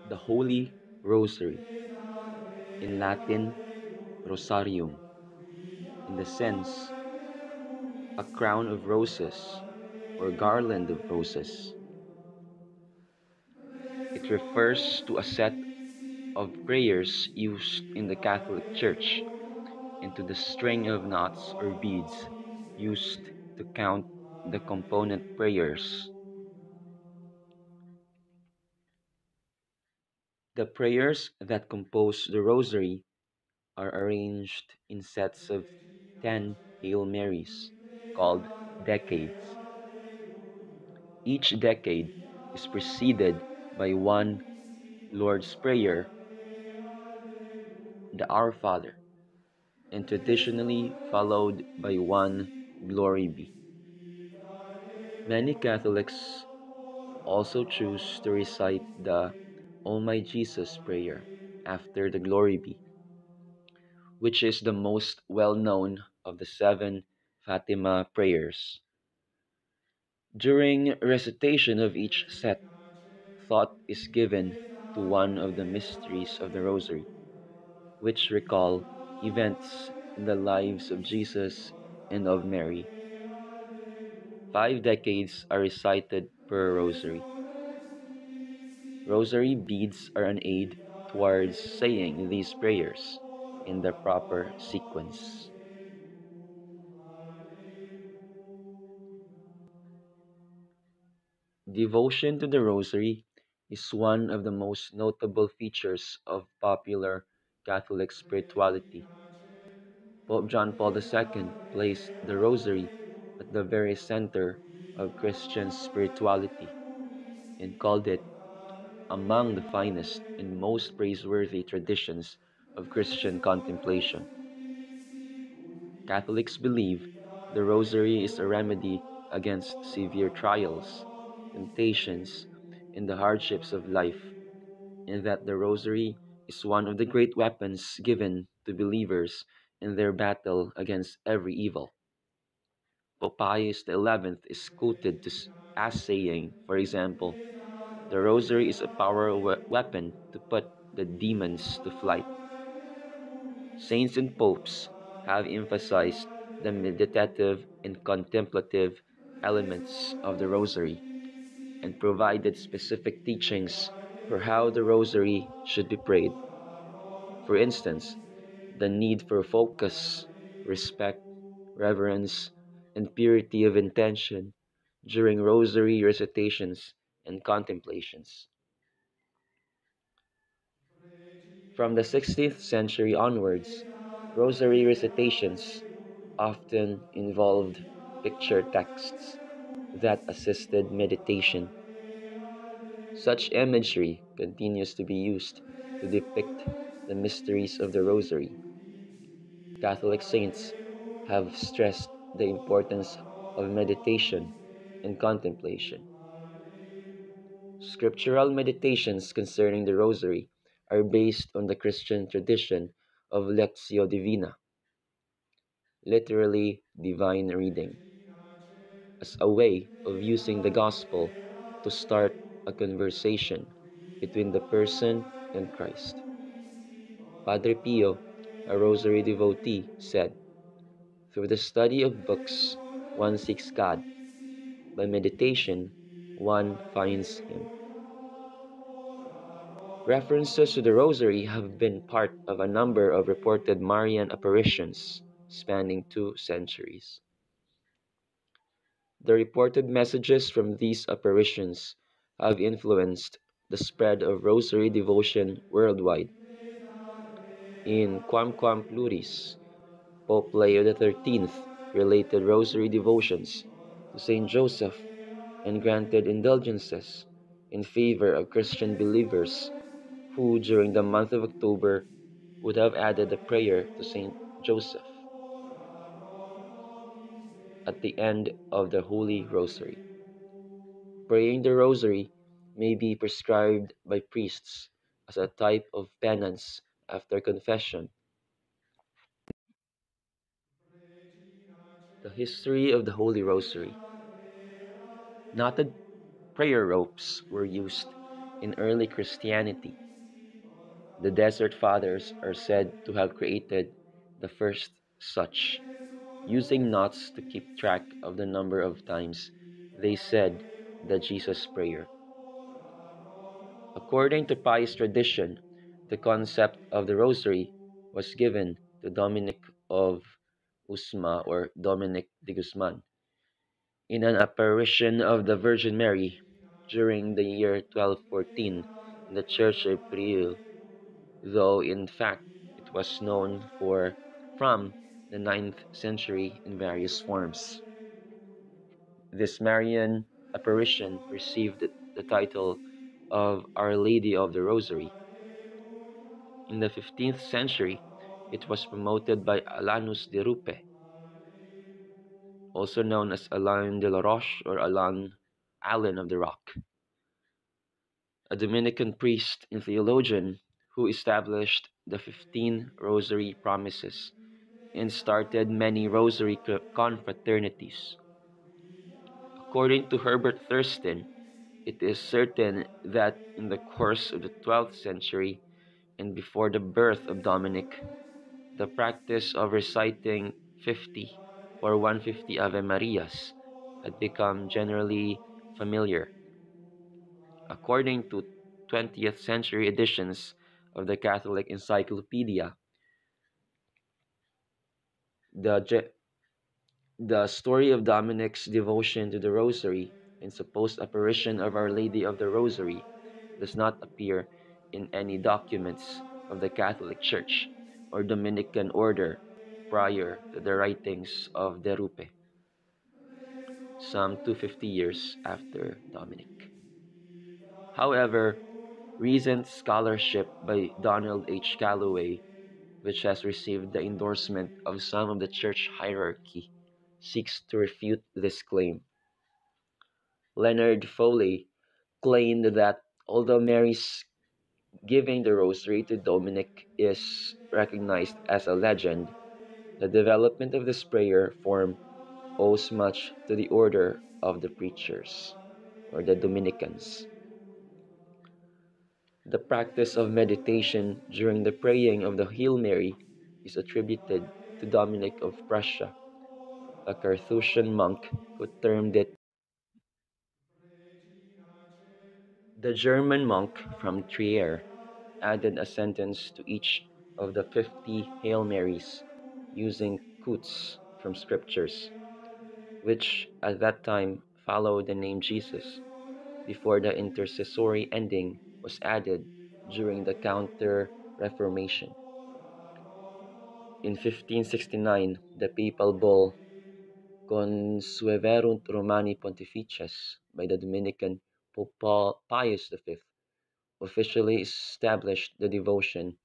The Holy Rosary, in Latin Rosarium, in the sense a crown of roses or garland of roses. It refers to a set of prayers used in the Catholic Church and to the string of knots or beads used to count the component prayers. The prayers that compose the Rosary are arranged in sets of 10 Hail Marys, called decades. Each decade is preceded by one Lord's Prayer, the Our Father, and traditionally followed by one Glory Be. Many Catholics also choose to recite the O my Jesus prayer after the Glory Be, which is the most well-known of the 7 Fatima prayers. During recitation of each set, thought is given to one of the mysteries of the Rosary, which recall events in the lives of Jesus and of Mary. 5 decades are recited per Rosary. Rosary beads are an aid towards saying these prayers in the proper sequence. Devotion to the Rosary is one of the most notable features of popular Catholic spirituality. Pope John Paul II placed the Rosary at the very center of Christian spirituality and called it among the finest and most praiseworthy traditions of Christian contemplation. Catholics believe the Rosary is a remedy against severe trials, temptations, and the hardships of life, and that the Rosary is one of the great weapons given to believers in their battle against every evil. Pope Pius XI is quoted as saying, for example, the Rosary is a powerful weapon to put the demons to flight. Saints and popes have emphasized the meditative and contemplative elements of the Rosary and provided specific teachings for how the Rosary should be prayed. For instance, the need for focus, respect, reverence, and purity of intention during Rosary recitations and contemplations. From the 16th century onwards, Rosary recitations often involved picture texts that assisted meditation. Such imagery continues to be used to depict the mysteries of the Rosary. Catholic saints have stressed the importance of meditation and contemplation. Scriptural meditations concerning the Rosary are based on the Christian tradition of Lectio Divina, literally divine reading, as a way of using the Gospel to start a conversation between the person and Christ. Padre Pio, a Rosary devotee, said, "Through the study of books, one seeks God. By meditation, one finds Him." References to the Rosary have been part of a number of reported Marian apparitions spanning 2 centuries. The reported messages from these apparitions have influenced the spread of Rosary devotion worldwide. In Quamquam Pluris, Pope Leo XIII related Rosary devotions to Saint Joseph and granted indulgences in favor of Christian believers who, during the month of October, would have added a prayer to Saint Joseph at the end of the Holy Rosary. Praying the Rosary may be prescribed by priests as a type of penance after confession. The history of the Holy Rosary. Knotted prayer ropes were used In early Christianity, the Desert Fathers are said to have created the first such, using knots to keep track of the number of times they said the Jesus Prayer. According to pious tradition, the concept of the Rosary was given to Dominic of Usma or Dominic de Guzman in an apparition of the Virgin Mary during the year 1214 in the Church of Priel, though in fact it was known for from the 9th century in various forms. This Marian apparition received the title of Our Lady of the Rosary. In the 15th century, it was promoted by Alanus de Rupe, also known as Alain de la Roche or Allen of the Rock, a Dominican priest and theologian who established the 15 Rosary Promises and started many Rosary confraternities. According to Herbert Thurston, it is certain that in the course of the 12th century and before the birth of Dominic, the practice of reciting 50 or 150 Ave Marias had become generally familiar. According to 20th century editions of the Catholic Encyclopedia, the, the story of Dominic's devotion to the Rosary and supposed apparition of Our Lady of the Rosary does not appear in any documents of the Catholic Church or Dominican order prior to the writings of De Rupe, some 250 years after Dominic. However, recent scholarship by Donald H. Calloway, which has received the endorsement of some of the church hierarchy, seeks to refute this claim. Leonard Foley claimed that although Mary's giving the rosary to Dominic is recognized as a legend, the development of this prayer form owes much to the order of the preachers, or the Dominicans. The practice of meditation during the praying of the Hail Mary is attributed to Dominic of Prussia, a Carthusian monk who termed it. The German monk from Trier added a sentence to each of the 50 Hail Marys using quotes from scriptures, which at that time followed the name Jesus before the intercessory ending was added during the Counter Reformation. In 1569, the papal bull Consueverunt Romani Pontifices by the Dominican Pope Pius V officially established the devotion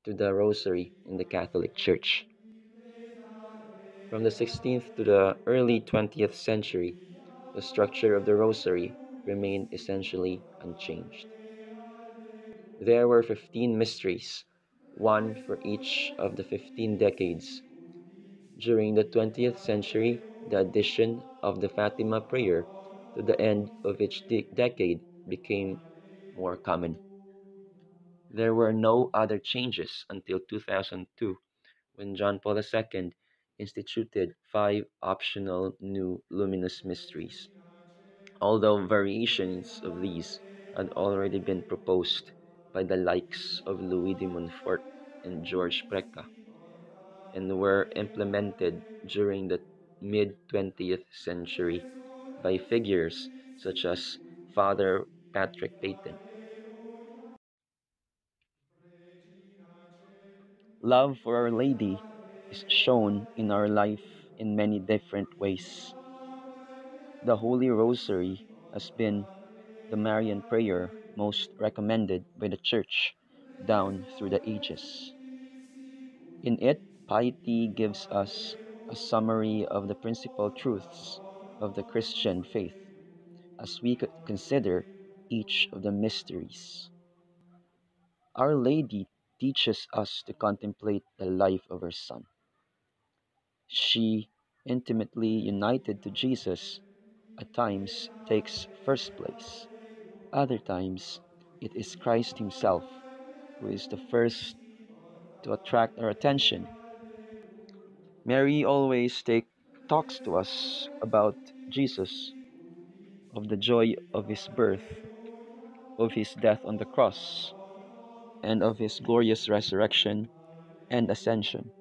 to the Rosary in the Catholic Church. From the 16th to the early 20th century, the structure of the Rosary remained essentially unchanged. There were 15 mysteries, one for each of the 15 decades. During the 20th century, the addition of the Fatima prayer to the end of each decade became more common. There were no other changes until 2002, when John Paul II instituted 5 optional new luminous mysteries, although variations of these had already been proposed by the likes of Louis de Montfort and George Preca, and were implemented during the mid-20th century by figures such as Father Patrick Peyton. Love for Our Lady is shown in our life in many different ways. The Holy Rosary has been the Marian prayer most recommended by the Church down through the ages. In it, piety gives us a summary of the principal truths of the Christian faith as we consider each of the mysteries. Our Lady teaches us to contemplate the life of her Son. She, intimately united to Jesus, at times takes first place. Other times, It is Christ Himself who is the first to attract our attention. Mary always talks to us about Jesus, of the joy of His birth, of His death on the cross, and of His glorious resurrection and ascension.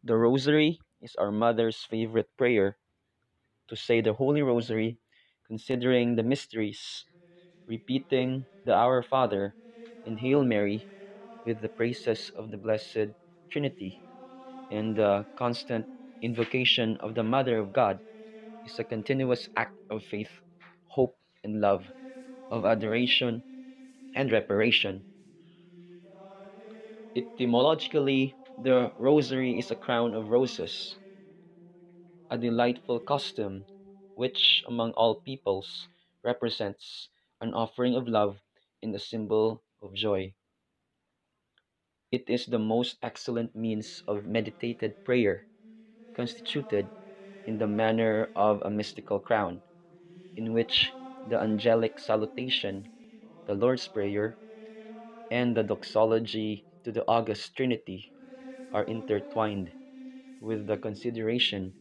The Rosary is our mother's favorite prayer. To say the Holy Rosary, considering the mysteries, repeating the Our Father and Hail Mary with the praises of the Blessed Trinity, and the constant invocation of the Mother of God is a continuous act of faith, hope, and love, of adoration and reparation. Etymologically, the Rosary is a crown of roses, a delightful costume which, among all peoples, represents an offering of love in the symbol of joy. It is the most excellent means of meditated prayer, constituted in the manner of a mystical crown, in which the angelic salutation, the Lord's Prayer, and the doxology to the August Trinity are intertwined with the consideration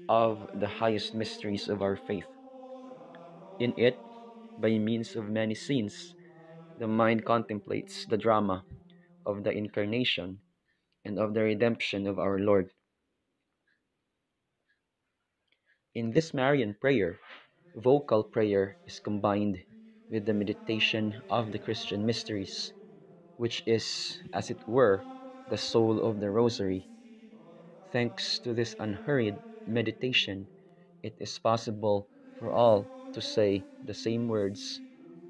of the highest mysteries of our faith. In it, by means of many scenes, the mind contemplates the drama of the Incarnation and of the redemption of our Lord. In this Marian prayer, vocal prayer is combined with the meditation of the Christian mysteries, which is, as it were, the soul of the Rosary. Thanks to this unhurried meditation, it is possible for all to say the same words,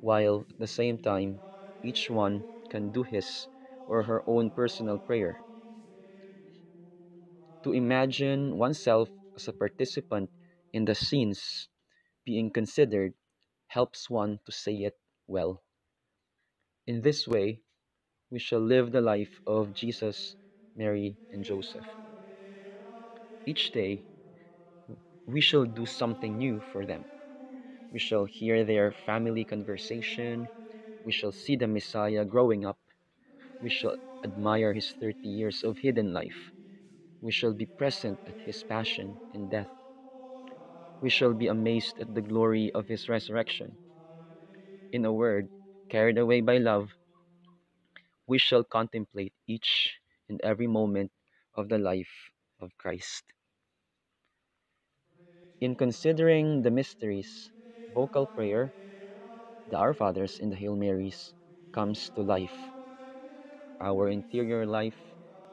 while at the same time each one can do his or her own personal prayer. To imagine oneself as a participant in the scenes being considered helps one to say it well. In this way, we shall live the life of Jesus, Mary, and Joseph. Each day, we shall do something new for them. We shall hear their family conversation. We shall see the Messiah growing up. We shall admire his 30 years of hidden life. We shall be present at his passion and death. We shall be amazed at the glory of his resurrection. In a word, carried away by love, we shall contemplate each and every moment of the life of Christ. In considering the mysteries, vocal prayer, the Our Fathers, and the Hail Marys comes to life. Our interior life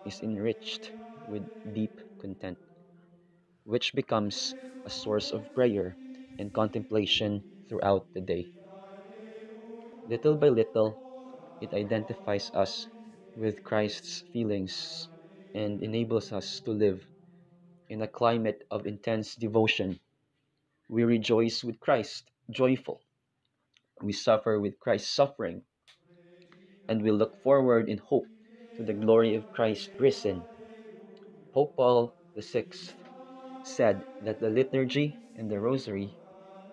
is enriched with deep content, which becomes a source of prayer and contemplation throughout the day. Little by little, it identifies us with Christ's feelings and enables us to live in a climate of intense devotion. We rejoice with Christ, joyful. We suffer with Christ, suffering. And we look forward in hope to the glory of Christ risen. Pope Paul VI said that the liturgy and the rosary,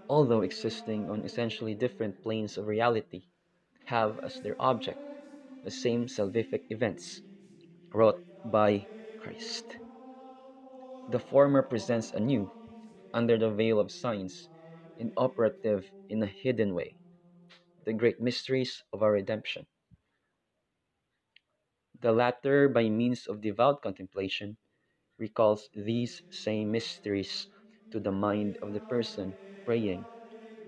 although existing on essentially different planes of reality, have as their object the same salvific events wrought by Christ. The former presents anew, under the veil of signs, and operative in a hidden way, the great mysteries of our redemption. The latter, by means of devout contemplation, recalls these same mysteries to the mind of the person praying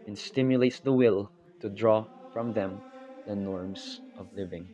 and stimulates the will to draw from them the norms of living.